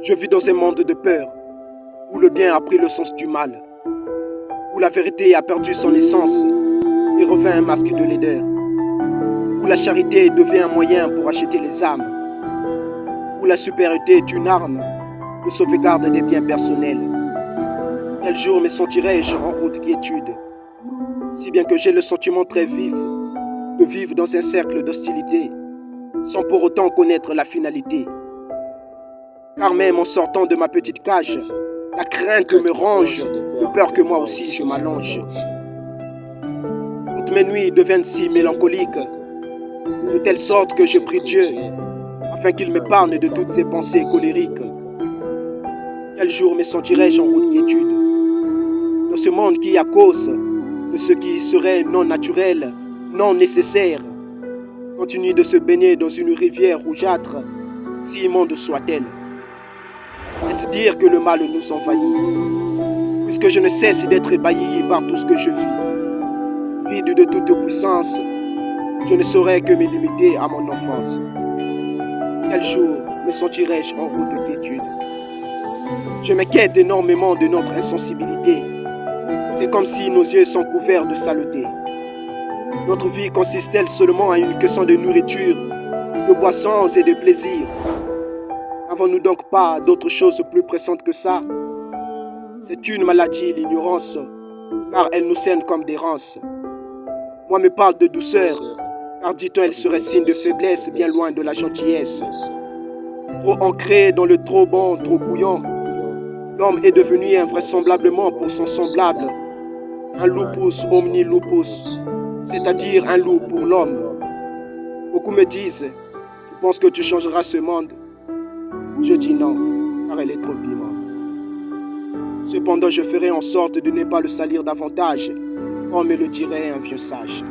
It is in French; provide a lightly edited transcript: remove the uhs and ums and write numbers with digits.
Je vis dans un monde de peur, où le bien a pris le sens du mal, où la vérité a perdu son essence et revêt un masque de laideur, où la charité devient un moyen pour acheter les âmes, où la supériorité est une arme de sauvegarde des biens personnels. Quel jour me sentirai-je en route quiétude, si bien que j'ai le sentiment très vif de vivre dans un cercle d'hostilité, sans pour autant connaître la finalité. Car même en sortant de ma petite cage, la crainte me ronge, de peur que moi aussi je m'allonge. Toutes mes nuits deviennent si mélancoliques, de telle sorte que je prie Dieu, afin qu'il m'épargne de toutes ces pensées colériques. Quel jour me sentirai-je en route quiétude, dans ce monde qui, à cause de ce qui serait non naturel, non nécessaire, continue de se baigner dans une rivière rougeâtre, si immonde soit-elle. Est-ce dire que le mal nous envahit, puisque je ne cesse d'être ébahi par tout ce que je vis. Vide de toute puissance, je ne saurais que me limiter à mon enfance. Quel jour me sentirai-je en route de quiétude? Je m'inquiète énormément de notre insensibilité. C'est comme si nos yeux sont couverts de saleté. Notre vie consiste-t-elle seulement à une question de nourriture, de boissons et de plaisirs? N'avons-nous donc pas d'autre chose plus pressante que ça? C'est une maladie, l'ignorance, car elle nous cerne comme des rances. Moi me parle de douceur, car dit-on elle serait signe de faiblesse bien loin de la gentillesse. Trop ancré dans le trop bon, trop bouillant, l'homme est devenu invraisemblablement pour son semblable, un lupus omni lupus, c'est-à-dire un loup pour l'homme. Beaucoup me disent, tu penses que tu changeras ce monde? Je dis non, car elle est trop vivante. Cependant, je ferai en sorte de ne pas le salir davantage, comme me le dirait un vieux sage.